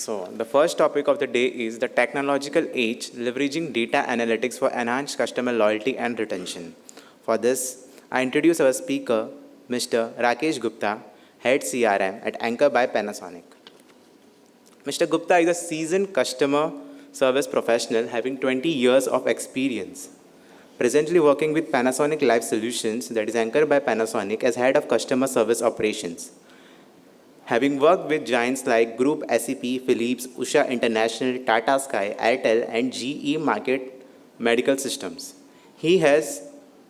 So, the first topic of the day is the technological age, leveraging data analytics for enhanced customer loyalty and retention. For this, I introduce our speaker, Mr. Rakesh Gupta, Head CRM at Anchor by Panasonic. Mr. Gupta is a seasoned customer service professional having 20 years of experience. Presently working with Panasonic Life Solutions, that is Anchor by Panasonic, as Head of Customer Service Operations. Having worked with giants like Group SAP, Philips, Usha International, Tata Sky, Airtel, and GE Market Medical Systems. He has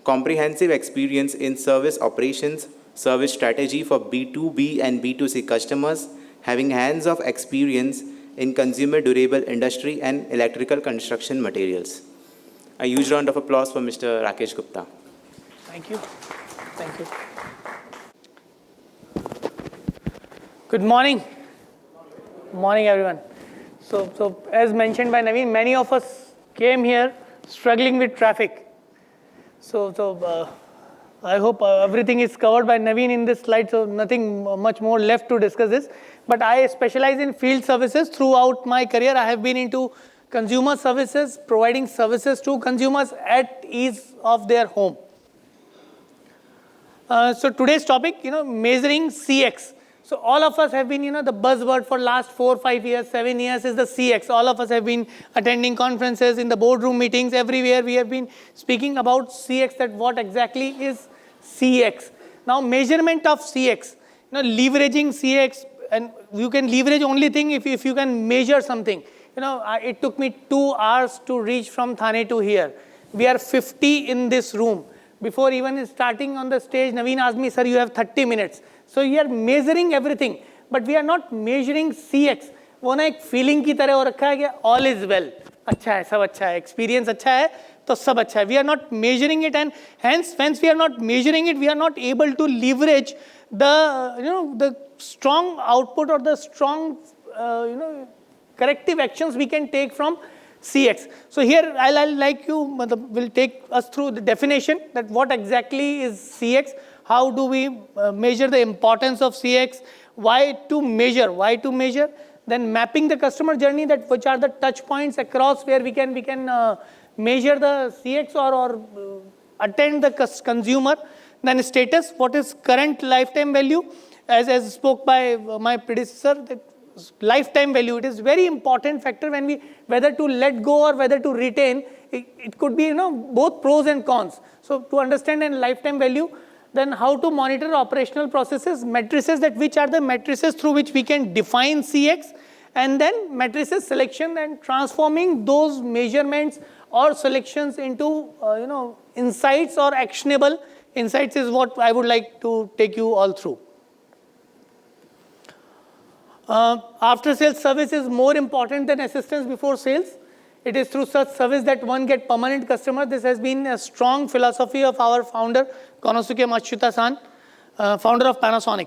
comprehensive experience in service operations, service strategy for B2B and B2C customers, having hands-on experience in consumer durable industry and electrical construction materials. A huge round of applause for Mr. Rakesh Gupta. Thank you. Thank you. Good morning. Good morning, everyone. So as mentioned by Naveen, many of us came here struggling with traffic. So I hope everything is covered by Naveen in this slide, so nothing much more left to discuss this. But I specialize in field services. Throughout my career, I have been into consumer services, providing services to consumers at ease of their home. So today's topic, measuring CX. So all of us have been, the buzzword for last 4, 5 years, 7 years is the CX. All of us have been attending conferences, in the boardroom meetings, everywhere we have been speaking about CX, that what exactly is CX. Now measurement of CX, leveraging CX, and you can leverage only thing if you can measure something. It took me 2 hours to reach from Thane to here. We are 50 in this room. Before even starting on the stage, Naveen asked me, sir, you have 30 minutes. So we are measuring everything, but we are not measuring CX. वो ना एक feeling की तरह हो रखा है कि all is well. अच्छा है, सब अच्छा है, experience अच्छा है, तो सब अच्छा है. We are not measuring it, and hence we are not measuring it, we are not able to leverage the strong output or the strong corrective actions we can take from CX. So here I'll like you will take us through the definition that what exactly is CX, how do we measure the importance of CX, why to measure, then mapping the customer journey, that which are the touch points across where we can measure the CX or attend the consumer, then status, what is current lifetime value, as spoke by my predecessor, that lifetime value, it is very important factor when whether to let go or whether to retain. It could be both pros and cons. So to understand a lifetime value, then how to monitor operational processes, matrices, that which are the matrices through which we can define CX, and then matrices selection and transforming those measurements or selections into insights or actionable insights is what I would like to take you all through. After sales service is more important than assistance before sales. It is through such service that one gets permanent customer. This has been a strong philosophy of our founder, Konosuke Matsushita-san, founder of Panasonic.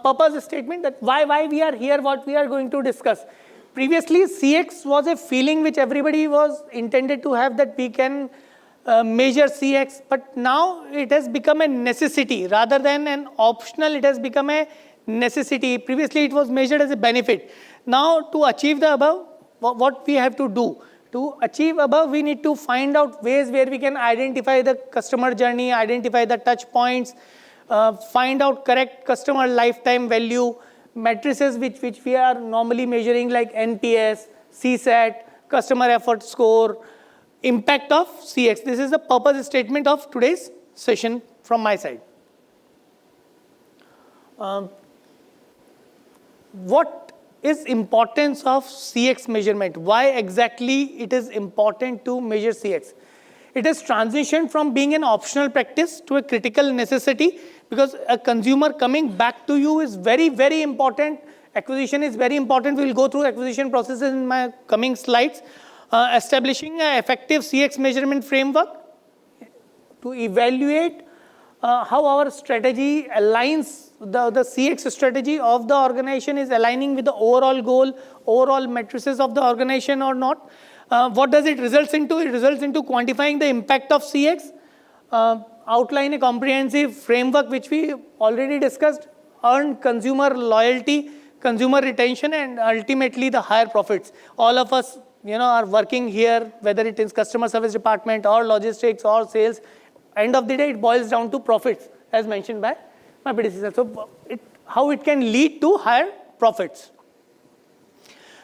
Purpose statement, that why we are here, what we are going to discuss. Previously, CX was a feeling which everybody was intended to have, that we can measure CX, but now it has become a necessity rather than an optional. It has become a necessity. Previously, it was measured as a benefit. Now, to achieve the above, what we have to do? To achieve above, we need to find out ways where we can identify the customer journey, identify the touch points, find out correct customer lifetime value, matrices which we are normally measuring like NPS, CSAT, customer effort score, impact of CX. This is the purpose statement of today's session from my side. What is importance of CX measurement? Why exactly it is important to measure CX? It has transitioned from being an optional practice to a critical necessity, because a consumer coming back to you is very, very important. Acquisition is very important. We'll go through acquisition processes in my coming slides. Establishing an effective CX measurement framework to evaluate how our strategy aligns, the CX strategy of the organization is aligning with the overall goal, overall matrices of the organization or not. What does it result into? It results into quantifying the impact of CX, outline a comprehensive framework which we already discussed, earn consumer loyalty, consumer retention, and ultimately the higher profits. All of us, are working here, whether it is customer service department or logistics or sales. End of the day, it boils down to profits, as mentioned by my predecessor. So how it can lead to higher profits.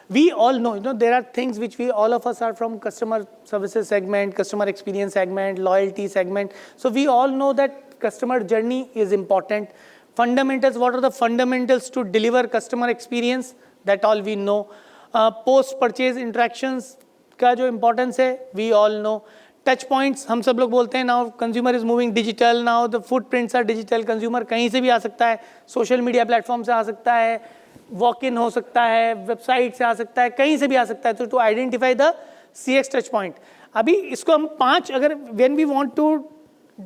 We all know, there are things which all of us are from customer services segment, customer experience segment, loyalty segment. So we all know that customer journey is important. Fundamentals, what are the fundamentals to deliver customer experience? That all we know. Post-purchase interactions का जो importance है, we all know. Touch points, हम सब लोग बोलते हैं, now consumer is moving digital, now the footprints are digital, consumer कहीं से भी आ सकता है, social media platform से आ सकता है, walk-in हो सकता है, website से आ सकता है, कहीं से भी आ सकता है. तो to identify the CX touch point. अभी इसको हम 5, अगर when we want to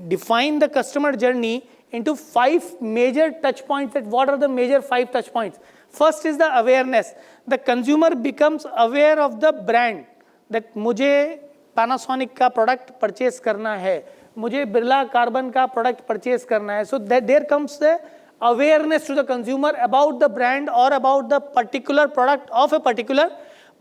define the customer journey into 5 major touch points, that what are the major 5 touch points? First is the awareness. The consumer becomes aware of the brand, that मुझे Panasonic का product purchase करना है, मुझे Birla carbon का product purchase करना है. So that there comes the awareness to the consumer about the brand और about the particular product of a particular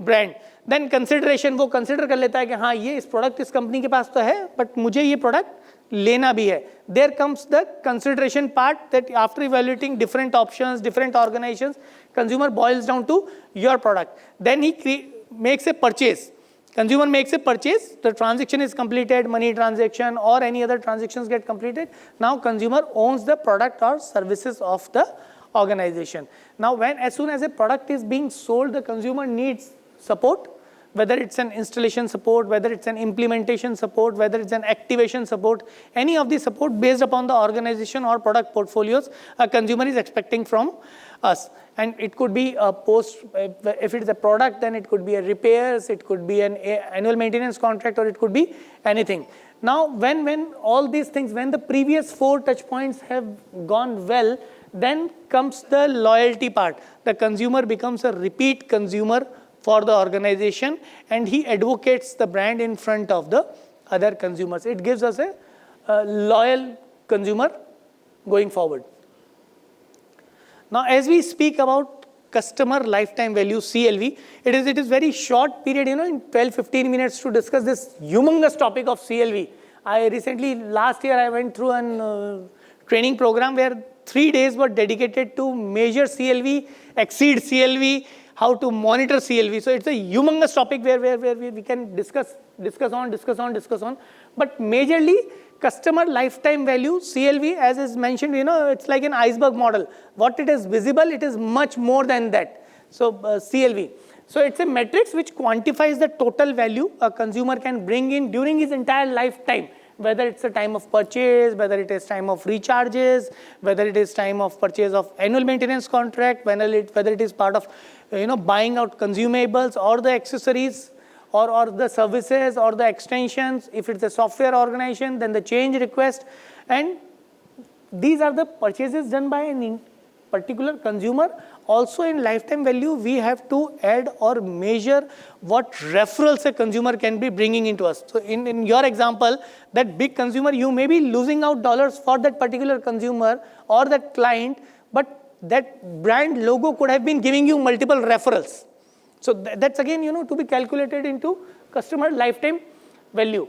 brand. Then consideration, वो कंसिडर कर लेता है कि हाँ ये इस प्रोडक्ट इस कंपनी के पास तो है, बट मुझे ये प्रोडक्ट लेना भी है. There comes the consideration part, that after evaluating different options, different organisations, consumer boils down to your product. Then he makes a purchase. Consumer makes a purchase, the transaction is completed, money transaction or any other transactions get completed. Now consumer owns the product or services of the organization. Now as soon as a product is being sold, the consumer needs support, whether it's an installation support, whether it's an implementation support, whether it's an activation support, any of the support based upon the organization or product portfolios a consumer is expecting from us. And it could be a post, if it is a product, then it could be a repairs, it could be an annual maintenance contract, or it could be anything. Now, when all these things, when the previous 4 touch points have gone well, then comes the loyalty part. The consumer becomes a repeat consumer for the organization, and he advocates the brand in front of the other consumers. It gives us a loyal consumer going forward. Now, as we speak about customer lifetime value, CLV, it is very short period, in 12-15 minutes to discuss this humongous topic of CLV. Last year, I went through a training program where 3 days were dedicated to measure CLV, exceed CLV, how to monitor CLV. So it's a humongous topic where we can discuss on. But majorly, customer lifetime value, CLV, as is mentioned, it's like an iceberg model. What it is visible, it is much more than that. So CLV. So it's a matrix which quantifies the total value a consumer can bring in during his entire lifetime, whether it's a time of purchase, whether it is time of recharges, whether it is time of purchase of annual maintenance contract, whether it is part of buying out consumables or the accessories, or the services or the extensions. If it's a software organization, then the change request. And these are the purchases done by a particular consumer. Also in lifetime value, we have to add or measure what referrals a consumer can be bringing into us. So in your example, that big consumer, you may be losing out dollars for that particular consumer or that client, but that brand logo could have been giving you multiple referrals. So that's again, to be calculated into customer lifetime value.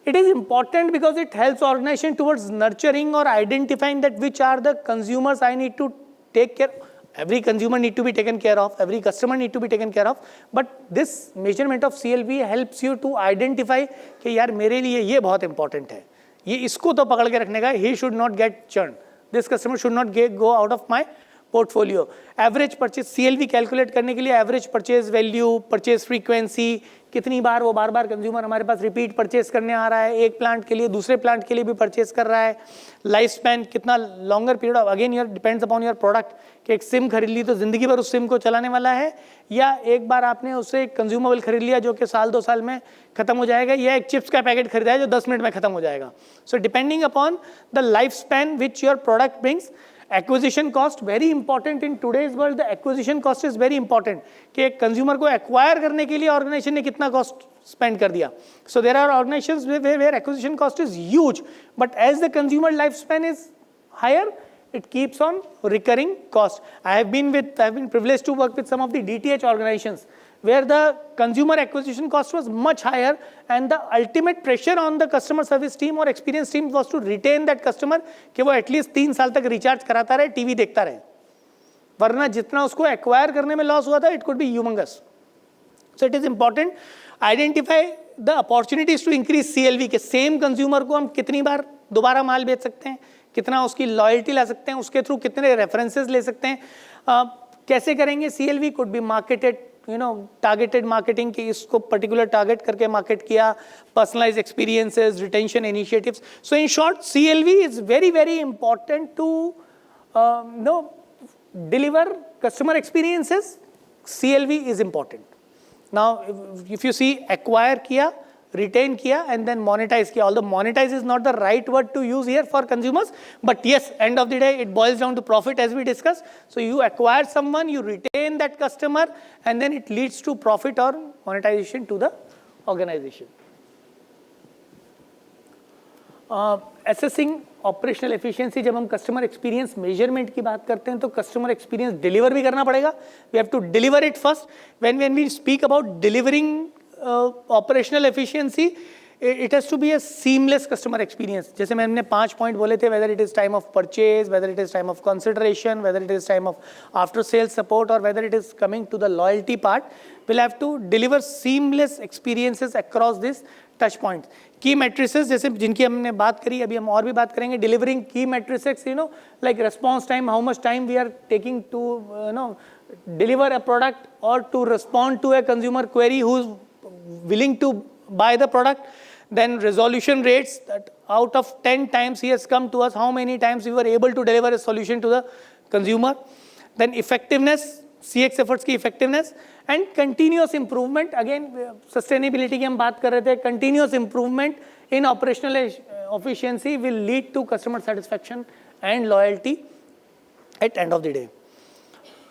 It is important because it helps organization towards nurturing or identifying that which are the consumers I need to take care. Every consumer need to be taken care of. Every customer need to be taken care of. But this measurement of CLV helps you to identify कि यार मेरे लिए ये बहुत important है. ये इसको तो पकड़ के रखने का. He should not get churned. This customer should not go out of my portfolio. Average purchase, CLV calculate करने के लिए average purchase value, purchase frequency, कितनी बार वो बार कंज्यूमर हमारे पास रिपीट परचेस करने आ रहा है, एक प्लांट के लिए दूसरे प्लांट के लिए भी परचेस कर रहा है, लाइफ स्पैन कितना longer period of, again your depends upon your product कि एक सिम खरीद ली तो जिंदगी भर उस सिम को चलाने वाला है, या एक बार आपने उससे एक कंज्यूमेबल खरीद लिया जो कि साल 2 साल में खत्म हो जाएगा, या एक चिप्स का पैकेट खरीदा है जो 10 मिनट में खत्म हो जाएगा. So depending upon the life span which your product brings. Acquisition cost very important in today's world. The acquisition cost is very important कि एक कंज्यूमर को एक्वायर करने के लिए ऑर्गेनाइजेशन ने कितना कॉस्ट स्पेंड कर दिया. So there are organisations where acquisition cost is huge, but as the consumer life span is higher, it keeps on recurring cost. I've been privileged to work with some of the DTH organizations where the consumer acquisition cost was much higher, and the ultimate pressure on the customer service team or experience team was to retain that customer कि वो at least 3 साल तक recharge कराता रहे, TV देखता रहे, वरना जितना उसको acquire करने में loss हुआ था, it could be humongous. So it is important identify the opportunities to increase CLV के same consumer को हम कितनी बार दोबारा माल बेच सकते हैं, कितना उसकी loyalty ला सकते हैं, उसके थ्रू कितने references ले सकते हैं, कैसे करेंगे. CLV could be marketed, targeted marketing कि इसको particular target करके market किया, personalized experiences, retention initiatives. So in short, CLV is very, very important to deliver customer experiences. CLV is important. Now, if you see acquire kiya, retain kiya, and then monetize kiya. Although monetize is not the right word to use here for consumers, but yes, end of the day, it boils down to profit as we discussed. So you acquire someone, you retain that customer, and then it leads to profit or monetization to the organization. Assessing operational efficiency, जब हम customer experience measurement की बात करते हैं तो customer experience deliver भी करना पड़ेगा. We have to deliver it first. When we speak about delivering operational efficiency, it has to be a seamless customer experience. जैसे मैंने 5 पॉइंट बोले थे, whether it is time of purchase, whether it is time of consideration, whether it is time of after sales support, or whether it is coming to the loyalty part, we'll have to deliver seamless experiences across this touch points. Key matrices जैसे जिनकी हमने बात करी, अभी हम और भी बात करेंगे. Delivering key matrices, like response time, how much time we are taking to deliver a product or to respond to a consumer query who is willing to buy the product. Then resolution rates, that out of 10 times he has come to us, how many times we were able to deliver a solution to the consumer. Then effectiveness, CX efforts की effectiveness, and continuous improvement. Again, sustainability की हम बात कर रहे थे. Continuous improvement in operational efficiency will lead to customer satisfaction and loyalty at end of the day.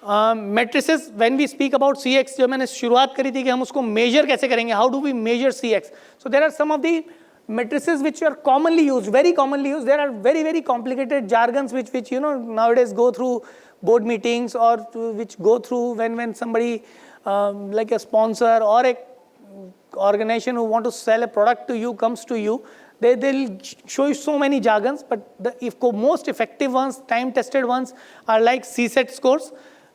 Matrices, when we speak about CX, जो मैंने शुरुआत करी थी कि हम उसको measure कैसे करेंगे, how do we measure CX? So there are some of the matrices which are commonly used, very commonly used. There are very, very complicated jargons which nowadays go through board meetings, or which go through when somebody like a sponsor or a organization who want to sell a product to you comes to you. They'll show you so many jargons, but the most effective ones, time-tested ones, are like CSAT scores.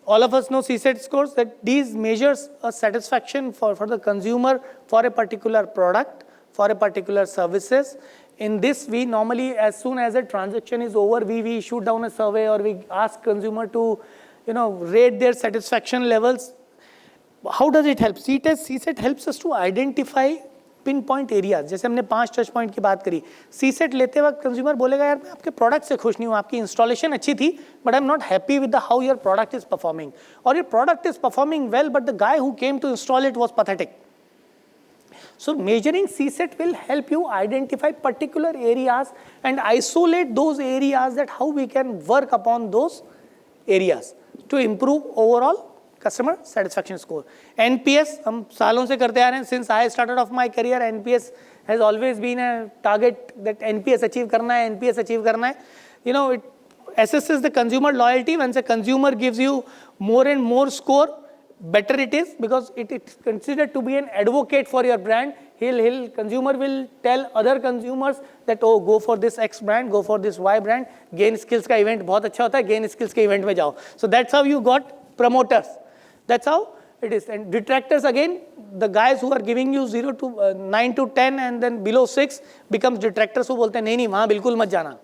All of us know CSAT scores, that these measures a satisfaction for the consumer for a particular product, for a particular services. In this, we normally, as soon as a transaction is over, we shoot down a survey, or we ask consumer to, rate their satisfaction levels. How does it help? CSAT helps us to identify pinpoint areas. जैसे हमने 5 touch point की बात करी. CSAT लेते वक्त consumer बोलेगा, यार मैं आपके प्रोडक्ट से खुश नहीं हूँ, आपकी इंस्टॉलेशन अच्छी थी, but I am not happy with how your product is performing, और your product is performing well, but the guy who came to install it was pathetic. So measuring CSAT will help you identify particular areas and isolate those areas, that how we can work upon those areas to improve overall customer satisfaction score. NPS हम सालों से करते आ रहे हैं. Since I started off my career, NPS has always been a target, that NPS achieve करना है, NPS achieve करना है. It assesses the consumer loyalty. Once a consumer gives you more and more score, better it is, because it is considered to be an advocate for your brand. Consumer will tell other consumers that, oh, go for this X brand, go for this Y brand. Gain skills का event बहुत अच्छा होता है, gain skills के event में जाओ. So that's how you got promoters. That's how it is. And detractors, again, the guys who are giving you 0 to 9 to 10 and then below 6 becomes detractors, who बोलते हैं नहीं वहाँ बिल्कुल मत जाना.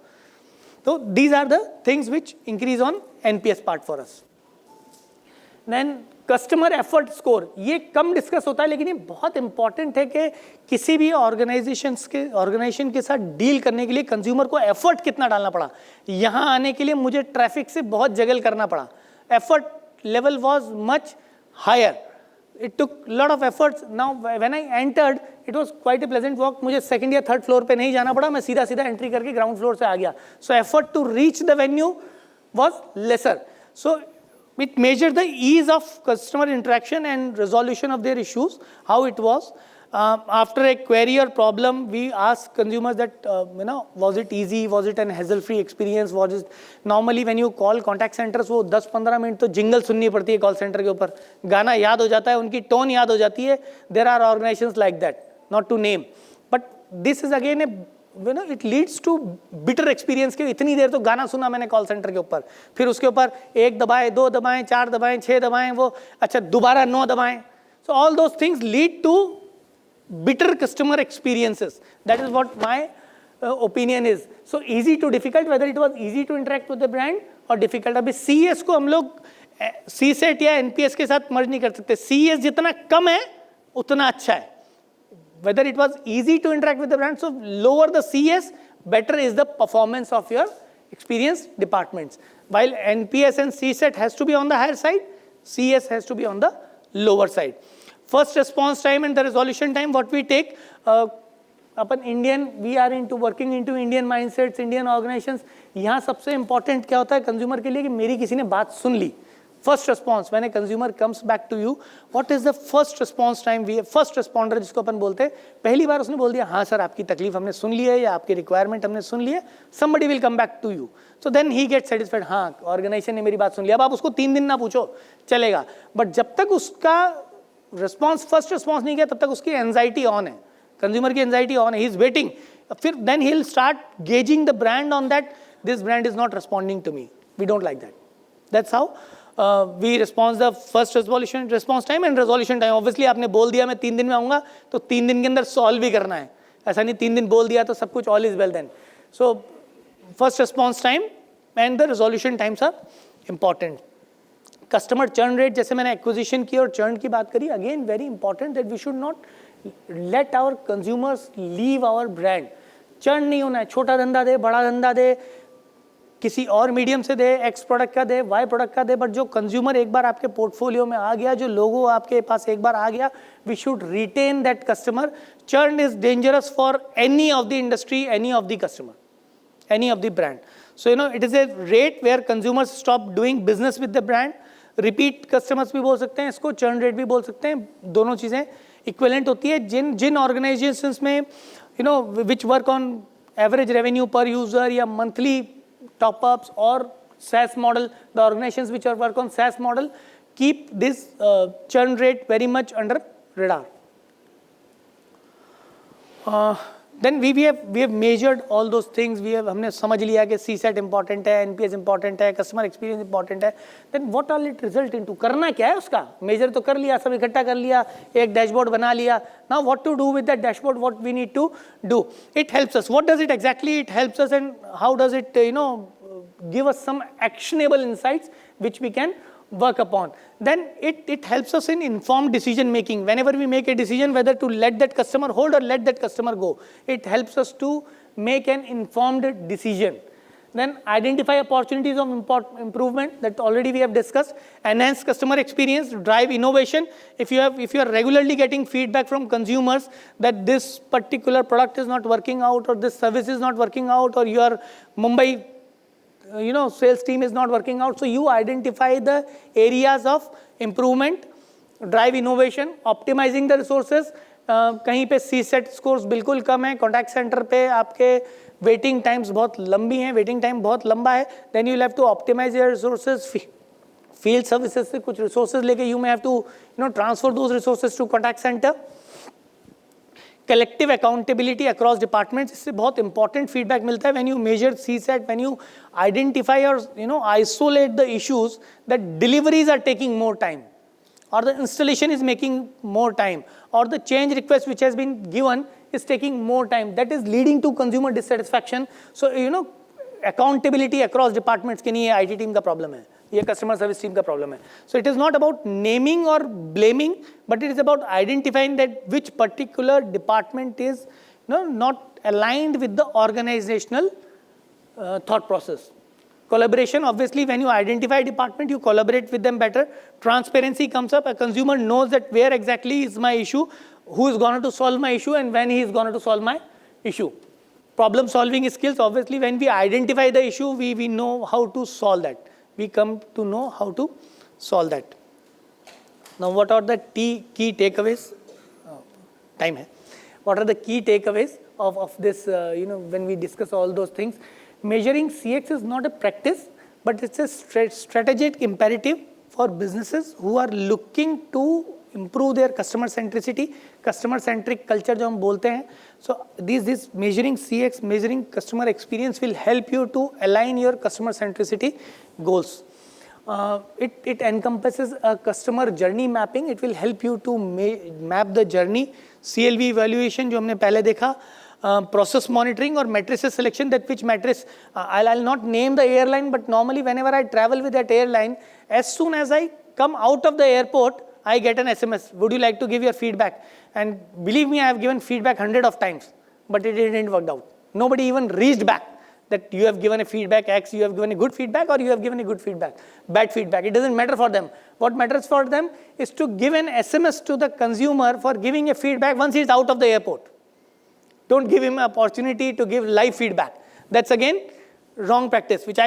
So these are the things which increase on NPS part for us. Then customer effort score, ये कम discuss होता है, लेकिन ये बहुत इंपॉर्टेंट है कि किसी भी ऑर्गेनाइजेशन के साथ डील करने के लिए कंज्यूमर को एफर्ट कितना डालना पड़ा. यहाँ आने के लिए मुझे ट्रैफिक से बहुत जगल करना पड़ा. Effort level was much higher. It took lot of efforts. Now when I entered, it was quite a pleasant walk. मुझे सेकंड या थर्ड फ्लोर पे नहीं जाना पड़ा, मैं सीधा एंट्री करके ग्राउंड फ्लोर से आ गया. So effort to reach the venue was lesser. So it measured the ease of customer interaction and resolution of their issues, how it was. After a query or problem, we ask consumers that, was it easy? Was it an hassle-free experience? Was it normally when you call contact centers, वो 10-15 minute तो jingle सुननी पड़ती है call center के ऊपर, गाना याद हो जाता है, उनकी tone याद हो जाती है. There are organizations like that, not to name, but this is again it leads to bitter experience कि इतनी देर तो गाना सुना मैंने कॉल सेंटर के ऊपर, फिर उसके ऊपर 1 दबाएं, 2 दबाएं, 4 दबाएं, 6 दबाएं, वो अच्छा दोबारा 9 दबाएं. So all those things lead to bitter customer experiences. That is what my opinion is. So easy to difficult, whether it was easy to interact with the brand or difficult. अभी CES को हम लोग CSAT या NPS के साथ मर्ज नहीं कर सकते. CES जितना कम है उतना अच्छा है. Whether it was easy to interact with the brand, so lower the CES, better is the performance of your experience departments. While NPS and CSAT has to be on the higher side, CES has to be on the lower side. First response time and the resolution time, what we take, upon Indian, we are into working into Indian mindsets, Indian organizations. यहाँ सबसे important क्या होता है consumer के लिए कि मेरी किसी ने बात सुन ली. First response, when a consumer comes back to you, what is the first response time? We first responder जिसको अपन बोलते हैं, पहली बार उसने बोल दिया हाँ सर आपकी तकलीफ हमने सुन ली है या आपकी requirement हमने सुन ली है, somebody will come back to you. So then he gets satisfied, हाँ organization ने मेरी बात सुन ली. अब आप उसको 3 दिन ना पूछो चलेगा, but जब तक उसका response first response नहीं किया तब तक उसकी anxiety on है, consumer की anxiety on है, he is waiting. फिर then he'll start gauging the brand on that, this brand is not responding to me, we don't like that. That's how we respond the first response time and resolution time. Obviously आपने बोल दिया मैं 3 दिन में आऊँगा तो 3 दिन के अंदर solve भी करना है, ऐसा नहीं 3 दिन बोल दिया तो सब कुछ all is well then. So first response time and the resolution times are important. Customer churn rate, जैसे मैंने acquisition की और churn की बात करी, again very important that we should not let our consumers leave our brand. churn नहीं होना है, छोटा धंधा दे, बड़ा धंधा दे, किसी और मीडियम से दे, एक्स प्रोडक्ट का दे, वाई प्रोडक्ट का दे, बट जो कंज्यूमर एक बार आपके पोर्टफोलियो में आ गया, जो लोगो आपके पास एक बार आ गया, we should retain that customer. Churn is dangerous for any of the industry, any of the customer, any of the brand. So it is a rate where consumers stop doing business with the brand. Repeat customers भी बोल सकते हैं इसको, churn rate भी बोल सकते हैं, दोनों चीज़ें इक्विवेलेंट होती है. जिन ऑर्गेनाइजेशंस में which work on average revenue पर यूजर या monthly top-ups or SaaS model, the organizations which are work on SaaS model keep this churn rate very much under radar. Then we have measured all those things. हमने समझ लिया कि CSAT important है, NPS important है, customer experience important है. Then what all it result into? करना क्या है उसका? Measure तो कर लिया, सब इकट्ठा कर लिया, एक dashboard बना लिया. Now what to do with that dashboard? What we need to do? It helps us. What does it exactly? It helps us, and how does it give us some actionable insights which we can work upon. Then it helps us in informed decision making. Whenever we make a decision whether to let that customer hold or let that customer go, it helps us to make an informed decision. Then identify opportunities of improvement that already we have discussed. Enhance customer experience, drive innovation. If you are regularly getting feedback from consumers that this particular product is not working out or this service is not working out or your Mumbai sales team is not working out, so you identify the areas of improvement, drive innovation, optimizing the resources. कहीं पे CSAT scores बिल्कुल कम है, contact center पे आपके waiting times बहुत लंबी हैं, waiting time बहुत लंबा है, then you will have to optimize your resources. Field services से कुछ resources लेके you may have to transfer those resources to contact center. Collective accountability across departments, इससे बहुत important feedback मिलता है. When you measure CSAT, when you identify or isolate the issues that deliveries are taking more time, or the installation is making more time, or the change request which has been given is taking more time, that is leading to consumer dissatisfaction. So accountability across departments के नहीं ये IT team का problem है, ये customer service team का problem है. So it is not about naming or blaming, but it is about identifying that which particular department is not aligned with the organizational thought process. Collaboration, obviously when you identify a department, you collaborate with them better. Transparency comes up, a consumer knows that where exactly is my issue, who is going to solve my issue, and when he is going to solve my issue. Problem solving skills, obviously when we identify the issue, we know how to solve that. We come to know how to solve that. Now what are the key takeaways? time hai. What are the key takeaways of this, when we discuss all those things? Measuring CX is not a practice, but it's a strategic imperative for businesses who are looking to improve their customer centricity, customer centric culture जो हम बोलते हैं. So this measuring CX, measuring customer experience will help you to align your customer centricity goals. It encompasses a customer journey mapping. It will help you to map the journey. CLV evaluation जो हमने पहले देखा, process monitoring or matrices selection, that which matrix, I'll not name the airline, but normally whenever I travel with that airline, as soon as I come out of the airport, I get an SMS, would you like to give your feedback? And believe me, I have given feedback 100 of times, but it didn't work out. Nobody even reached back that you have given a feedback X, you have given a good feedback, or you have given a good feedback, bad feedback. It doesn't matter for them. What matters for them is to give an SMS to the consumer for giving a feedback once he's out of the airport. Don't give him an opportunity to give live feedback. That's again wrong practice, which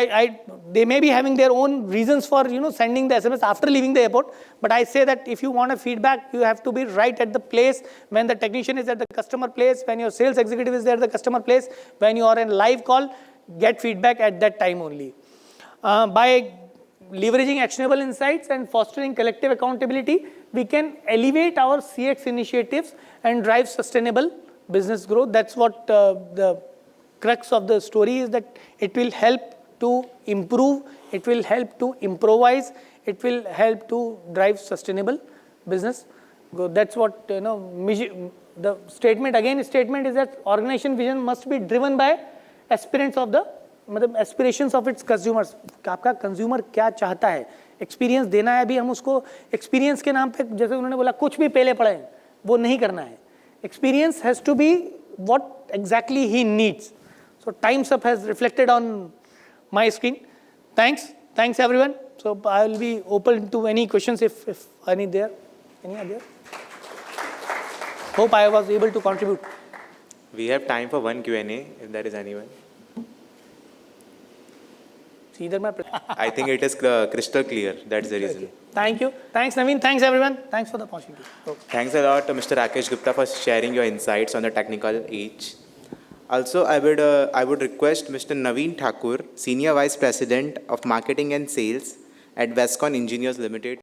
they may be having their own reasons for sending the SMS after leaving the airport. But I say that if you want a feedback, you have to be right at the place when the technician is at the customer place, when your sales executive is there at the customer place, when you are in live call, get feedback at that time only. By leveraging actionable insights and fostering collective accountability, we can elevate our CX initiatives and drive sustainable business growth. That's what the crux of the story is, that it will help to improve, it will help to improvise, it will help to drive sustainable business growth. That's what, the statement is that organization vision must be driven by aspirations of its consumers. आपका consumer क्या चाहता है, experience देना है. अभी हम उसको experience के नाम पे, जैसे उन्होंने बोला, कुछ भी पहले पढ़े, वो नहीं करना है. Experience has to be what exactly he needs. So Time's Up has reflected on my screen. Thanks everyone. So I will be open to any questions if any there. Any are there? Hope I was able to contribute. We have time for one Q&A if there is anyone. I think it is crystal clear. That's the reason. Okay. Thank you. Thanks, Naveen. Thanks, everyone. Thanks for the opportunity. Okay. Thanks a lot, Mr. Rakesh Gupta, for sharing your insights on the technical age. Also, I would request Mr. Naveen Thakur, Senior Vice President of Marketing and Sales at Westcon Engineers Limited.